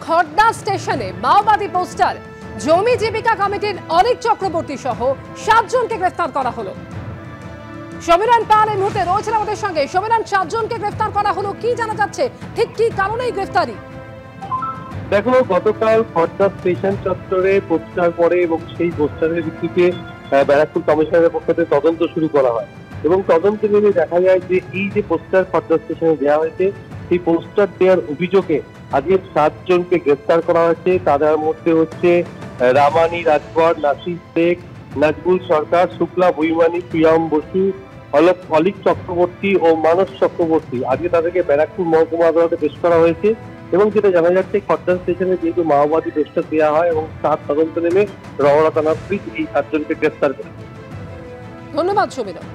খড়দা স্টেশনে মাওবাদী পোস্টার, জমি জীবিকা কমিটির অনিক চক্রবর্তী সহ 7 জনকে গ্রেফতার করা হলো। সমীরণ পাল এই মুহূর্তে রয়েছেন আমাদের সঙ্গে। সমীরণ, 7 জনকে গ্রেফতার করা হলো, কি জানা যাচ্ছে, ঠিক কি কারণে এই গ্রেফতারি? দেখো, গতকাল খড়দা স্টেশন চত্বরে পোস্টার পড়ে এবং সেই পোস্টারের ভিত্তিতে ব্যারাকপুর কমিশনারের পক্ষ থেকে তদন্ত শুরু করা হয় এবং তদন্তে নেমে দেখা যায় যে এই যে পোস্টার খড়দা স্টেশনে দেওয়া হয়েছে, সেই পোস্টার দেওয়ার অভিযোগে আজকে 7 জনকে গ্রেফতার করা হয়েছে। তাদের মধ্যে হচ্ছে রামানি রাজবর, নাসির শেখ, নাজবুল সরকার, শুক্লা বৈমানি, প্রিয়ম বসু, অলিক চক্রবর্তী ও মানস চক্রবর্তী। আজকে তাদেরকে ব্যারাকপুর মহকুমা আদালতে পেশ করা হয়েছে এবং যেটা জানা যাচ্ছে, খড়দা স্টেশনে যেহেতু মাওবাদী পোস্টার দেওয়া হয় এবং তার তদন্ত নেমে রওনা থানার পুলিশ এই 7 জনকে গ্রেফতার করে। ধন্যবাদ সমীরণ।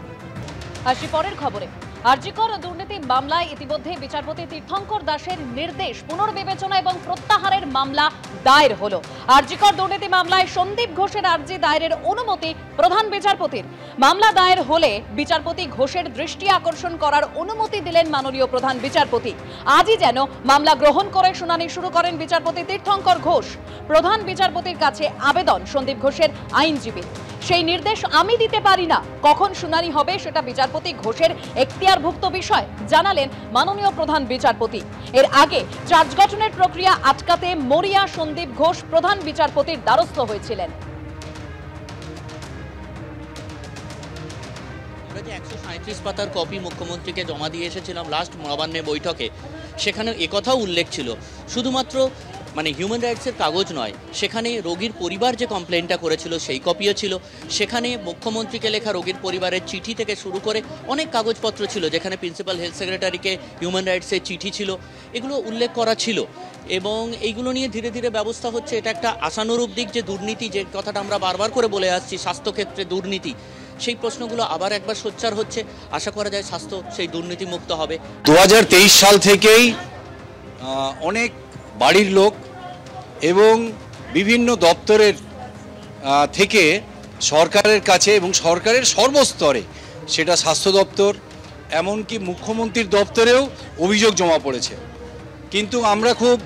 আসি পরের খবরে। আরজিকর দুর্নীতি মামলায় ইতিমধ্যে বিচারপতি তীর্থঙ্কর দাসের নির্দেশ পুনর্বিবেচনা এবং প্রত্যাহারের মামলা দায়ের হলো। আরজিকর দুর্নীতি মামলায় সন্দীপ ঘোষের আর্জি দায়েরের অনুমতি প্রধান বিচারপতির। মামলা দায়ের হলে বিচারপতি ঘোষের দৃষ্টি আকর্ষণ করার অনুমতি দিলেন মাননীয় প্রধান বিচারপতি। আজই যেন মামলা গ্রহণ করে শুনানি শুরু করেন বিচারপতি তীর্থঙ্কর ঘোষ। প্রধান বিচারপতির কাছে আবেদন সন্দীপ ঘোষের আইনজীবী। সেই নির্দেশ আমি দিতে পারি না, কখন শুনানি হবে সেটা বিচারপতি ঘোষের এখতিয়ারভুক্ত বিষয়, জানালেন মাননীয় প্রধান বিচারপতি। এর আগে চার্জ গঠনের প্রক্রিয়া আটকাতে মরিয়া সন্দীপ ঘোষ প্রধান বিচারপতির দ্বারস্থ হয়েছিলেন। 137 পাতার কপি মুখ্যমন্ত্রীকে জমা দিয়ে এসেছিলাম লাস্ট নবান্নে বৈঠকে। সেখানে একথাও উল্লেখ ছিল, শুধুমাত্র হিউম্যান রাইটসের কাগজ নয়, সেখানে রোগীর পরিবার যে কমপ্লেনটা করেছিল সেই কপিও ছিল। সেখানে মুখ্যমন্ত্রীকে লেখা রোগীর পরিবারের চিঠি থেকে শুরু করে অনেক কাগজপত্র ছিল, যেখানে প্রিন্সিপাল হেলথ সেক্রেটারিকে হিউম্যান রাইটসের চিঠি ছিল, এগুলো উল্লেখ করা ছিল এবং এইগুলো নিয়ে ধীরে ধীরে ব্যবস্থা হচ্ছে। এটা একটা আশানুরূপ দিক যে দুর্নীতি, যে কথাটা আমরা বারবার করে বলে আসছি, স্বাস্থ্যক্ষেত্রে দুর্নীতি, সেই প্রশ্নগুলো আবার একবার সোচ্চার হচ্ছে। আশা করা যায় স্বাস্থ্য সেই দুর্নীতি মুক্ত হবে। 2023 সাল থেকেই অনেক বাড়ির লোক এবং বিভিন্ন দপ্তরের থেকে সরকারের কাছে এবং সরকারের সর্বস্তরে, সেটা স্বাস্থ্য দপ্তর এমনকি মুখ্যমন্ত্রীর দপ্তরেও অভিযোগ জমা পড়েছে। কিন্তু আমরা খুব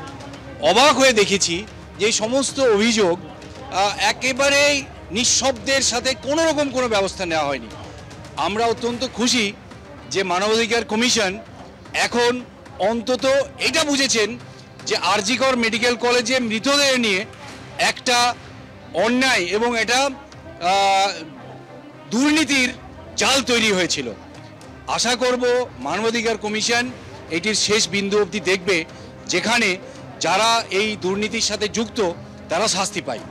অবাক হয়ে দেখেছি যে এই সমস্ত অভিযোগ একেবারেই নিঃশব্দের সাথে কোনো রকম কোনো ব্যবস্থা নেওয়া হয়নি। আমরা অত্যন্ত খুশি যে মানবাধিকার কমিশন এখন অন্তত এটা বুঝেছেন যে আরজিকর মেডিকেল কলেজে মৃতদেহ নিয়ে একটা অন্যায় এবং এটা দুর্নীতির জাল তৈরি হয়েছিল। আশা করব মানবাধিকার কমিশন এটির শেষ বিন্দু অবধি দেখবে, যেখানে যারা এই দুর্নীতির সাথে যুক্ত তারা শাস্তি পায়।